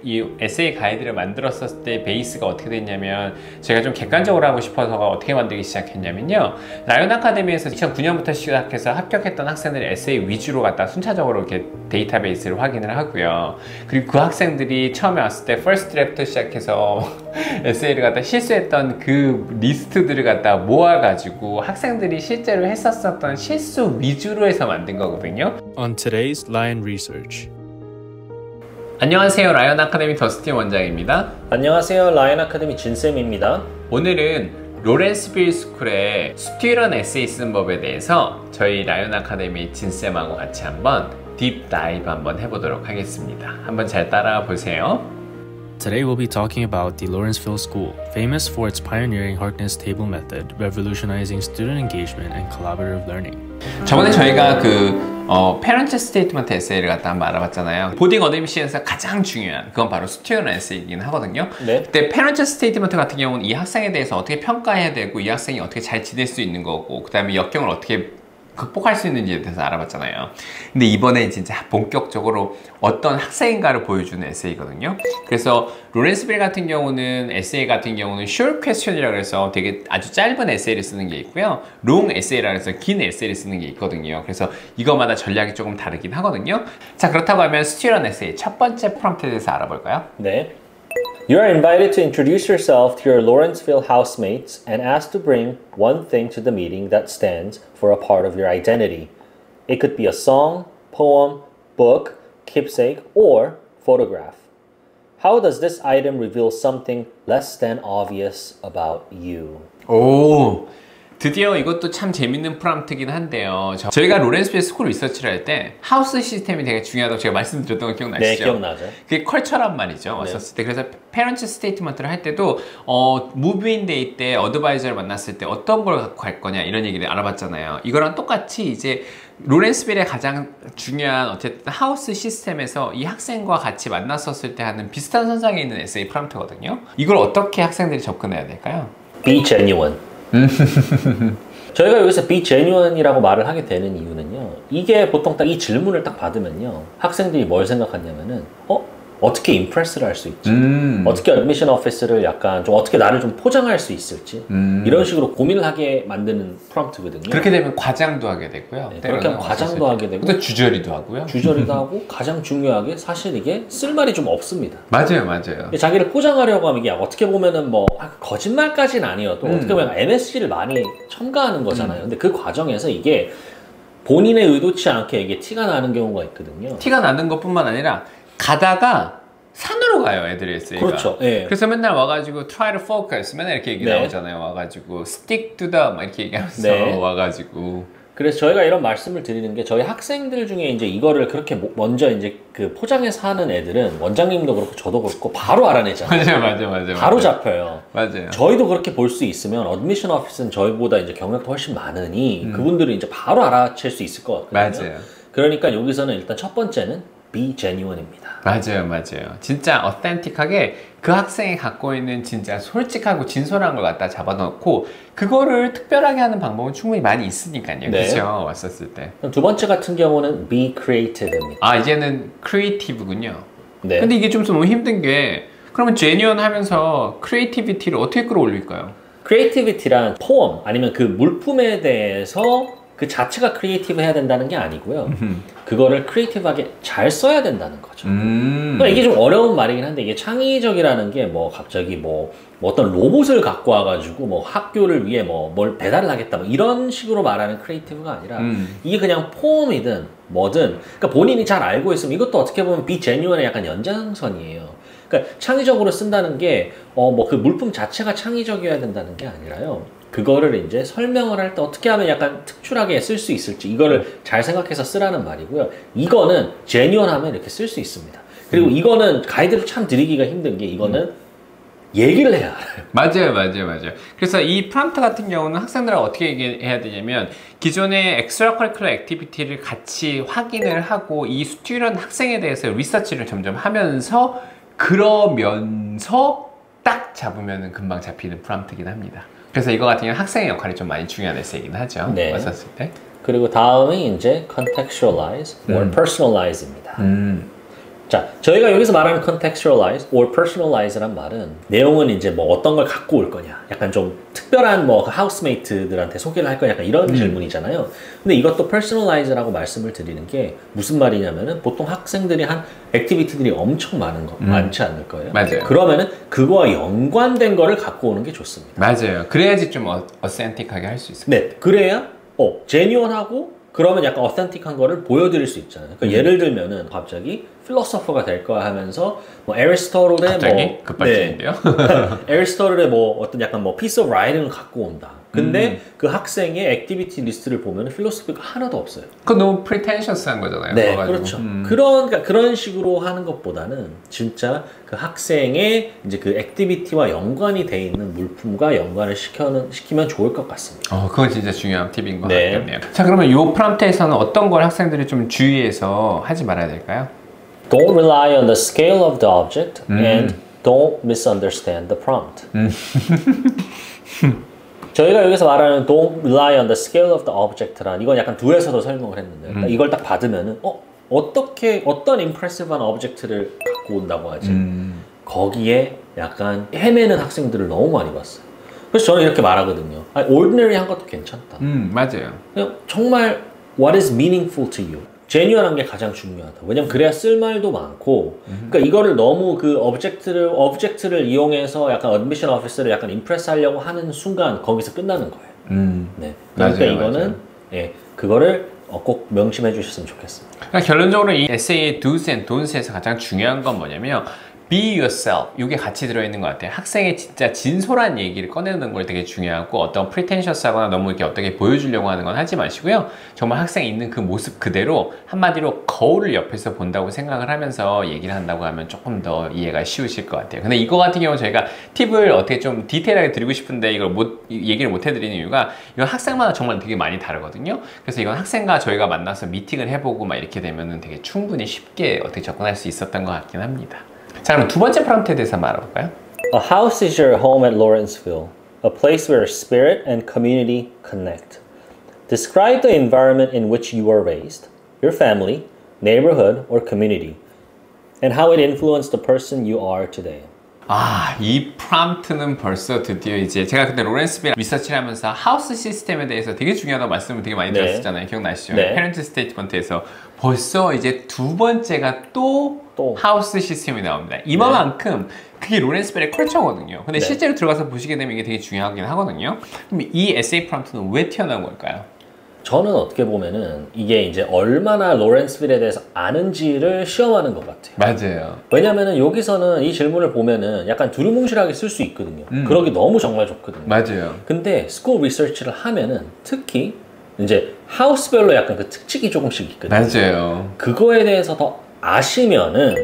이 에세이 가이드를 만들었을 때 베이스가 어떻게 됐냐면 제가 좀 객관적으로 하고 싶어서 어떻게 만들기 시작했냐면요. 라이온 아카데미에서 2009년부터 시작해서 합격했던 학생들의 에세이 위주로 갖다 순차적으로 이렇게 데이터베이스를 확인을 하고요. 그리고 그 학생들이 처음에 왔을 때 퍼스트 드래프트 시작해서 에세이를 갖다 실수했던 그 리스트들을 갖다 모아가지고 학생들이 실제로 했었던 실수 위주로 해서 만든 거거든요. On today's Lion Research. 안녕하세요. 라이온 아카데미 더스틴 원장입니다. 안녕하세요. 라이온 아카데미 진쌤입니다. 오늘은 로렌스빌 스쿨의 스튜던 에세이 쓰는 법에 대해서 저희 라이온 아카데미 진쌤하고 같이 한번 딥 다이브 한번 해보도록 하겠습니다. 한번 잘 따라와 보세요. Today we'll be talking about the Lawrenceville School, famous for its pioneering Harkness Table method, revolutionizing student engagement and collaborative learning. 저번에 저희가 페런트 스테이트먼트 에세이를 갖다 한번 알아봤잖아요. 보딩 어드미션에서 가장 중요한 그건 바로 스튜던 에세이이긴 하거든요. 네. 그때 페런트 스테이트먼트 같은 경우는 이 학생에 대해서 어떻게 평가해야 되고 이 학생이 어떻게 잘 지낼 수 있는 거고 그 다음에 역경을 어떻게 극복할 수 있는지에 대해서 알아봤잖아요. 근데 이번에 진짜 본격적으로 어떤 학생인가를 보여주는 에세이거든요. 그래서 로렌스빌 같은 경우는 에세이 같은 경우는 short question이라고 해서 되게 아주 짧은 에세이를 쓰는 게 있고요. long 에세이라고 해서 긴 에세이를 쓰는 게 있거든요. 그래서 이거마다 전략이 조금 다르긴 하거든요. 자, 그렇다고 하면 스튜던 에세이 첫 번째 프롬프트에 대해서 알아볼까요? 네. You are invited to introduce yourself to your Lawrenceville housemates and asked to bring one thing to the meeting that stands for a part of your identity. It could be a song, poem, book, keepsake, or photograph. How does this item reveal something less than obvious about you? 오, 드디어 이것도 참 재밌는 프롬프트긴 한데요. 저희가 로렌스빌 스쿨 리서치를 할 때 하우스 시스템이 되게 중요하다고 제가 말씀드렸던 거 기억나시죠? 네, 기억나죠. 그게 컬처란 말이죠. 왔었을 때. 그래서 페런트 스테이트먼트를 할 때도 무브인 데이 때 어드바이저를 만났을 때 어떤 걸 갖고 갈 거냐 이런 얘기를 알아봤잖아요. 이거랑 똑같이 이제 로렌스빌의 가장 중요한 어쨌든 하우스 시스템에서 이 학생과 같이 만났었을 때 하는 비슷한 선상에 있는 에세이 프롬프트거든요. 이걸 어떻게 학생들이 접근해야 될까요? Be genuine. 저희가 여기서 be genuine이라고 말을 하게 되는 이유는요. 이게 보통 딱 이 질문을 딱 받으면요. 학생들이 뭘 생각하냐면은 어떻게 임프레스를 할 수 있지? 어떻게 어드미션 오피스를 약간 좀 어떻게 나를 좀 포장할 수 있을지 이런 식으로 고민을 하게 만드는 프롬프트거든요. 그렇게 되면 과장도 하게 되고요. 네, 그렇게 하면 과장도 하게 되고 또 주저리도 하고요. 주저리도 하고 가장 중요하게 사실 이게 쓸말이 좀 없습니다. 맞아요, 맞아요. 자기를 포장하려고 하면 이게 어떻게 보면은 뭐 거짓말까지는 아니어도 어떻게 보면 MSG를 많이 첨가하는 거잖아요. 근데 그 과정에서 이게 본인의 의도치 않게 이게 티가 나는 경우가 있거든요. 티가 나는 것뿐만 아니라 가다가 산으로 가요, 애들이 에세이가. 그렇죠. 예. 그래서 맨날 와가지고 try to focus 맨날 이렇게 얘기 네. 나오잖아요. 와가지고 stick to the 막 이렇게 얘기하면서 네. 와가지고. 그래서 저희가 이런 말씀을 드리는 게 저희 학생들 중에 이제 이거를 그렇게 먼저 이제 그 포장해서 하는 애들은 원장님도 그렇고 저도 그렇고 바로 알아내잖아요. 맞아요. 바로 잡혀요. 맞아요. 저희도 그렇게 볼 수 있으면 어드미션 오피스는 저희보다 이제 경력도 훨씬 많으니 그분들은 이제 바로 알아챌 수 있을 것 같거든요. 맞아요. 그러니까 여기서는 일단 첫 번째는 be genuine입니다. 맞아요. 진짜 어센틱하게 그 학생이 갖고 있는 진짜 솔직하고 진솔한 걸 갖다 잡아놓고 그거를 특별하게 하는 방법은 충분히 많이 있으니까요. 네. 그렇죠? 왔었을 때. 그럼 두 번째 같은 경우는 be creative입니다. 아, 이제는 크리에이티브군요. 네. 근데 이게 좀 너무 힘든 게 그러면 제뉴얼 하면서 크리에이티비티를 어떻게 끌어올릴까요? creativity란 포엠 아니면 그 물품에 대해서 그 자체가 크리에이티브 해야 된다는 게 아니고요. 그거를 크리에이티브하게 잘 써야 된다는 거죠. 그러니까 이게 좀 어려운 말이긴 한데 이게 창의적이라는 게 뭐 갑자기 뭐 어떤 로봇을 갖고 와가지고 뭐 학교를 위해 뭐 뭘 배달을 하겠다 뭐 이런 식으로 말하는 크리에이티브가 아니라 이게 그냥 포엠이든 뭐든 그러니까 본인이 잘 알고 있으면 이것도 어떻게 보면 be genuine의 약간 연장선이에요. 그러니까 창의적으로 쓴다는 게 뭐 그 물품 자체가 창의적이어야 된다는 게 아니라요. 그거를 이제 설명을 할 때 어떻게 하면 약간 특출하게 쓸 수 있을지 이거를 잘 생각해서 쓰라는 말이고요. 이거는 genuine하면 이렇게 쓸 수 있습니다. 그리고 이거는 가이드를 참 드리기가 힘든 게 이거는 얘기를 해야 알아요. 맞아요. 그래서 이 프롬프트 같은 경우는 학생들하고 어떻게 얘기해야 되냐면 기존의 엑스트라 커리큘러 액티비티를 같이 확인을 하고 이 스튜던 학생에 대해서 리서치를 점점 하면서 그러면서 딱 잡으면 금방 잡히는 프롬프트이긴 합니다. 그래서 이거 같은 경우는 학생의 역할이 좀 많이 중요한 에세이긴 하죠. 네. 왔었을 때. 그리고 다음이 이제 contextualize or personalize입니다. 자, 저희가 여기서 말하는 contextualize or personalize란 말은 내용은 이제 뭐 어떤 걸 갖고 올 거냐, 약간 좀 특별한 뭐 하우스메이트들한테 소개를 할 거냐, 약간 이런 질문이잖아요. 근데 이것도 personalize라고 말씀을 드리는 게 무슨 말이냐면은 보통 학생들이 한 액티비티들이 엄청 많지 않을 거예요. 맞아요. 그러면은 그거와 연관된 거를 갖고 오는 게 좋습니다. 맞아요. 그래야지 좀 어센틱하게 할 수 있어요. 네, 그래야 제뉴얼하고 그러면 약간 어센틱한 거를 보여드릴 수 있잖아요. 그러니까 예를 들면은 갑자기 필로소퍼가 될 거야 하면서 뭐 에리스토틀의 갑자기? 급발진인데요? 에리스토틀의 뭐 어떤 약간 뭐 piece of writing을 갖고 온다. 근데 그 학생의 액티비티 리스트를 보면 필로소피가 하나도 없어요. 그건 너무 프리텐셔스한 거잖아요. 네, 그래가지고. 그렇죠. 그러니까 그런 식으로 하는 것보다는 진짜 그 학생의 이제 그 액티비티와 연관이 돼 있는 물품과 연관을 시키면 좋을 것 같습니다. 그건 진짜 중요한 팁인 것 네. 같겠네요. 자, 그러면 이 프롬프트에서는 어떤 걸 학생들이 좀 주의해서 하지 말아야 될까요? Don't rely on the scale of the object and don't misunderstand the prompt. 저희가 여기서 말하는 don't rely on the scale of the object란 이건 약간 둘에서도 설명을 했는데 그러니까 이걸 딱 받으면은 어떤 impressive한 object를 갖고 온다고 하지? 거기에 약간 헤매는 학생들을 너무 많이 봤어요. 그래서 저는 이렇게 말하거든요. ordinary한 것도 괜찮다. 맞아요. 그냥 정말 what is meaningful to you? 제뉴얼한 게 가장 중요하다. 왜냐면 그래야 쓸 말도 많고, 그러니까 이거를 너무 그 오브젝트를 이용해서 약간 어드미션 오피스를 약간 임프레스 하려고 하는 순간 거기서 끝나는 거예요. 네. 그러니까 맞아요, 이거는 맞아요. 예, 그거를 꼭 명심해 주셨으면 좋겠습니다. 그러니까 결론적으로 이 에세이의 do's and don'ts에서 가장 중요한 건 뭐냐면 be yourself. 이게 같이 들어있는 것 같아요. 학생의 진짜 진솔한 얘기를 꺼내는 걸 되게 중요하고 어떤 프리텐셔스하거나 너무 이렇게 어떻게 보여주려고 하는 건 하지 마시고요. 정말 학생이 있는 그 모습 그대로 한마디로 거울을 옆에서 본다고 생각을 하면서 얘기를 한다고 하면 조금 더 이해가 쉬우실 것 같아요. 근데 이거 같은 경우는 저희가 팁을 어떻게 좀 디테일하게 드리고 싶은데 이걸 얘기를 못 해드리는 이유가 이건 학생마다 정말 되게 많이 다르거든요. 그래서 이건 학생과 저희가 만나서 미팅을 해보고 막 이렇게 되면은 되게 충분히 쉽게 어떻게 접근할 수 있었던 것 같긴 합니다. 자, 그럼 두 번째 프롬프트에 대해서 한번 알아볼까요? A house is your home at Lawrenceville, a place where spirit and community connect. Describe the environment in which you were raised, your family, neighborhood, or community, and how it influenced the person you are today. 이 프롬프트는 벌써 드디어 이제 제가 그때 로렌스빌 리서치를 하면서 하우스 시스템에 대해서 되게 중요하다고 말씀을 되게 많이 드렸었잖아요. 기억나시죠? 네. 페런트 스테이트먼트에서 벌써 이제 두 번째가 또 하우스 시스템이 나옵니다. 이만큼 그게 로렌스벨의 컬처거든요. 근데 실제로 들어가서 보시게 되면 이게 되게 중요하긴 하거든요. 그럼 이 에세이 프롬프트는 왜 튀어나온 걸까요? 저는 어떻게 보면은 이게 이제 얼마나 로렌스빌에 대해서 아는지를 시험하는 것 같아요. 맞아요. 왜냐면은 여기서는 이 질문을 보면은 약간 두루뭉실하게 쓸 수 있거든요. 그러기 너무 정말 좋거든요. 맞아요. 근데 스쿨 리서치를 하면은 특히 이제 하우스별로 약간 그 특징이 조금씩 있거든요. 맞아요. 그거에 대해서 더 아시면은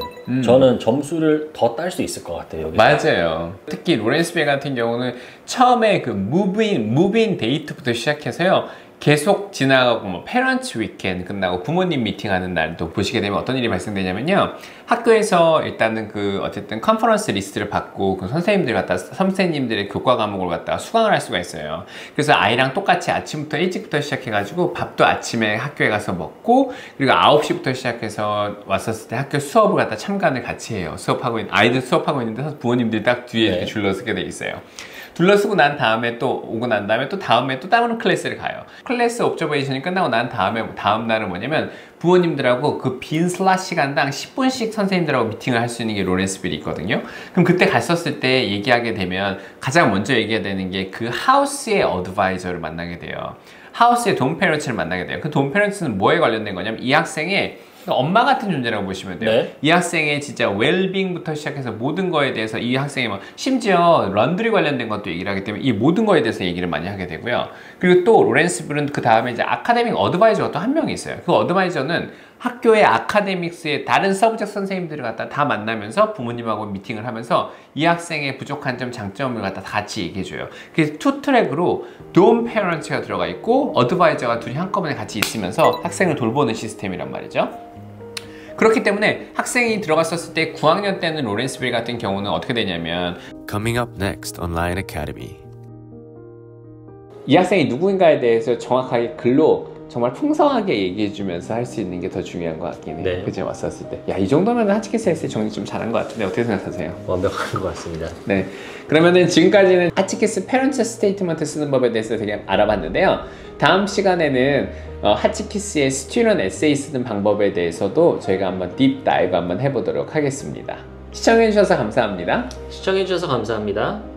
저는 점수를 더 딸 수 있을 것 같아요. 여기서. 맞아요. 특히 로렌스빌 같은 경우는 처음에 그 무브인 데이트부터 시작해서요. 계속 지나가고 뭐 페런츠 위켄드 끝나고 부모님 미팅하는 날도 보시게 되면 어떤 일이 발생되냐면요. 학교에서 일단은 그 어쨌든 컨퍼런스 리스트를 받고 그 선생님들의 교과 과목을 갖다가 수강을 할 수가 있어요. 그래서 아이랑 똑같이 아침부터 일찍부터 시작해가지고 밥도 아침에 학교에 가서 먹고 그리고 9시부터 시작해서 왔었을 때 학교 수업을 갖다 참관을 같이 해요. 아이들 수업하고 있는데 부모님들이 딱 뒤에 이렇게 둘러서게 돼 있어요. 둘러쓰고 난 다음에 오고 난 다음에 다음에 다른 클래스를 가요. 클래스 옵저베이션이 끝나고 난 다음 날은 뭐냐면 부모님들하고 그 빈 슬롯 시간당 10분씩 선생님들하고 미팅을 할 수 있는 게 로렌스빌이 있거든요. 그럼 그때 갔었을 때 얘기하게 되면 가장 먼저 얘기해야 되는 게 그 하우스의 어드바이저를 만나게 돼요. 하우스의 돈 페런츠를 만나게 돼요. 그 돈 페런츠는 뭐에 관련된 거냐면 이 학생의 엄마 같은 존재라고 보시면 돼요. 네. 이 학생의 진짜 웰빙부터 시작해서 모든 거에 대해서 이 학생이 심지어 런드리 관련된 것도 얘기를 하기 때문에 이 모든 거에 대해서 얘기를 많이 하게 되고요. 그리고 또 로렌스빌은 그 다음에 이제 아카데믹 어드바이저가 또 한 명이 있어요. 그 어드바이저는 학교의 아카데믹스의 다른 서브젝트 선생님들을 갖다 다 만나면서 부모님하고 미팅을 하면서 이 학생의 부족한 점, 장점을 갖다 같이 얘기해줘요. 그래서 투 트랙으로 돈 페런츠가 들어가 있고 어드바이저가 둘이 한꺼번에 같이 있으면서 학생을 돌보는 시스템이란 말이죠. 그렇기 때문에 학생이 들어갔었을 때 9학년 때는 로렌스빌 같은 경우는 어떻게 되냐면 Coming up next on Lion Academy. 이 학생이 누구인가에 대해서 정확하게 글로 정말 풍성하게 얘기해주면서 할 수 있는 게 더 중요한 것 같긴 해요. 네. 그죠? 왔었을 때. 야, 이 정도면 하치키스 에세이 정리 좀 잘한 것 같은데 어떻게 생각하세요? 완벽한 것 같습니다. 네. 그러면은 지금까지는 하치키스 페런트 스테이트먼트 쓰는 법에 대해서 되게 알아봤는데요. 다음 시간에는 하치키스의 스튜던트 에세이 쓰는 방법에 대해서도 저희가 한번 딥 다이브 한번 해보도록 하겠습니다. 시청해주셔서 감사합니다. 시청해주셔서 감사합니다.